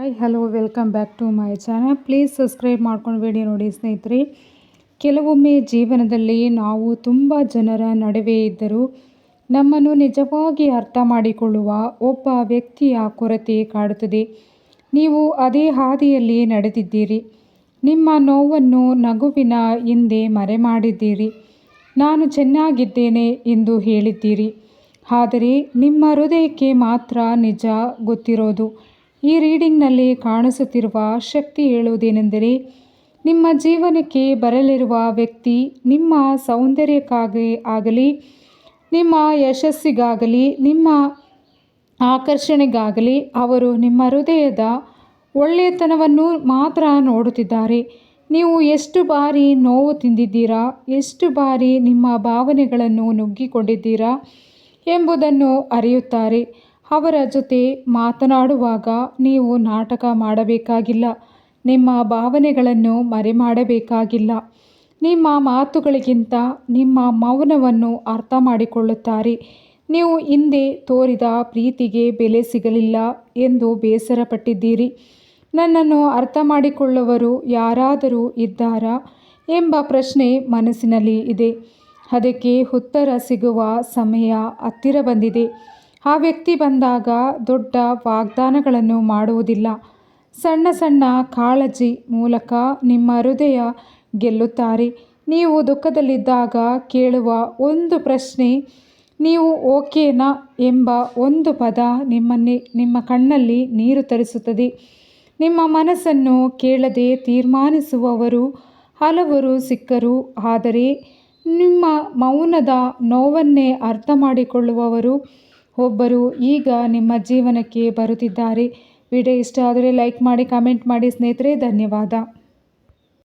Hi hello welcome back to my channel. Please subscribe ಮಾಡ್ಕೊಂಡು video ನೋಡಿ ಸ್ನೇಹಿತರೆ. ಕೆಲವೊಮ್ಮೆ ಜೀವನದಲ್ಲಿ ನಾವು ತುಂಬ ಜನರ ನಡುವೆ ಇದ್ದರೂ ನಮ್ಮನ್ನು ನಿಜವಾಗಿ ಅರ್ಥ ಮಾಡಿಕೊಳ್ಳುವ ಒಬ್ಬ ವ್ಯಕ್ತಿಯ ಕೊರತೆ ಕಾಡುತ್ತದೆ. ನೀವು ಅದೇ ಹಾದಿಯಲ್ಲಿ ನಡೆದಿದ್ದೀರಿ. ನಿಮ್ಮ ನೋವನ್ನು ನಗುವಿನ ಹಿಂದೆ ಮರೆಮಾಡಿದ್ದೀರಿ. ನಾನು ಚೆನ್ನಾಗಿದ್ದೇನೆ ಎಂದು ಹೇಳಿದ್ದೀರಿ. ಆದರೆ ನಿಮ್ಮ ಹೃದಯಕ್ಕೆ ಮಾತ್ರ ನಿಜ ಗೊತ್ತಿರೋದು. ಈ ರೀಡಿಂಗ್ನಲ್ಲಿ ಕಾಣಿಸುತ್ತಿರುವ ಶಕ್ತಿ ಹೇಳುವುದೇನೆಂದರೆ, ನಿಮ್ಮ ಜೀವನಕ್ಕೆ ಬರಲಿರುವ ವ್ಯಕ್ತಿ ನಿಮ್ಮ ಸೌಂದರ್ಯಕ್ಕಾಗಿ ಆಗಲಿ, ನಿಮ್ಮ ಯಶಸ್ಸಿಗಾಗಲಿ, ನಿಮ್ಮ ಆಕರ್ಷಣೆಗಾಗಲಿ ಅವರು ನಿಮ್ಮ ಹೃದಯದ ಒಳ್ಳೆಯತನವನ್ನು ಮಾತ್ರ ನೋಡುತ್ತಿದ್ದಾರೆ. ನೀವು ಎಷ್ಟು ಬಾರಿ ನೋವು ತಿಂದಿದ್ದೀರಾ, ಎಷ್ಟು ಬಾರಿ ನಿಮ್ಮ ಭಾವನೆಗಳನ್ನು ನುಗ್ಗಿಕೊಂಡಿದ್ದೀರಾ ಎಂಬುದನ್ನು ಅರಿಯುತ್ತಾರೆ. ಅವರ ಜೊತೆ ಮಾತನಾಡುವಾಗ ನೀವು ನಾಟಕ ಮಾಡಬೇಕಾಗಿಲ್ಲ. ನಿಮ್ಮ ಭಾವನೆಗಳನ್ನು ಮರೆಮಾಡಬೇಕಾಗಿಲ್ಲ. ನಿಮ್ಮ ಮಾತುಗಳಿಗಿಂತ ನಿಮ್ಮ ಮೌನವನ್ನು ಅರ್ಥ ಮಾಡಿಕೊಳ್ಳುತ್ತಾರೆ. ನೀವು ಹಿಂದೆ ತೋರಿದ ಪ್ರೀತಿಗೆ ಬೆಲೆ ಸಿಗಲಿಲ್ಲ ಎಂದು ಬೇಸರಪಟ್ಟಿದ್ದೀರಿ. ನನ್ನನ್ನು ಅರ್ಥ ಮಾಡಿಕೊಳ್ಳುವವರು ಯಾರಾದರೂ ಇದ್ದಾರಾ ಎಂಬ ಪ್ರಶ್ನೆ ಮನಸ್ಸಿನಲ್ಲಿ ಇದೆ. ಅದಕ್ಕೆ ಉತ್ತರ ಸಿಗುವ ಸಮಯ ಹತ್ತಿರ ಬಂದಿದೆ. ಆ ವ್ಯಕ್ತಿ ಬಂದಾಗ ದೊಡ್ಡ ವಾಗ್ದಾನಗಳನ್ನು ಮಾಡುವುದಿಲ್ಲ. ಸಣ್ಣ ಸಣ್ಣ ಕಾಳಜಿ ಮೂಲಕ ನಿಮ್ಮ ಹೃದಯ ಗೆಲ್ಲುತ್ತಾರೆ. ನೀವು ದುಃಖದಲ್ಲಿದ್ದಾಗ ಕೇಳುವ ಒಂದು ಪ್ರಶ್ನೆ, ನೀವು ಓಕೆನಾ ಎಂಬ ಒಂದು ಪದ ನಿಮ್ಮ ಕಣ್ಣಲ್ಲಿ ನೀರು ತರಿಸುತ್ತದೆ. ನಿಮ್ಮ ಮನಸ್ಸನ್ನು ಕೇಳದೆ ತೀರ್ಮಾನಿಸುವವರು ಹಲವರು ಸಿಕ್ಕರು, ಆದರೆ ನಿಮ್ಮ ಮೌನದ ನೋವನ್ನೇ ಅರ್ಥ ಮಾಡಿಕೊಳ್ಳುವವರು ಒಬ್ಬರು ಈಗ ನಿಮ್ಮ ಜೀವನಕ್ಕೆ ಬರುತ್ತಿದ್ದಾರೆ. ವಿಡಿಯೋ ಇಷ್ಟ ಆದರೆ ಲೈಕ್ ಮಾಡಿ, ಕಾಮೆಂಟ್ ಮಾಡಿ ಸ್ನೇಹಿತರೆ. ಧನ್ಯವಾದ.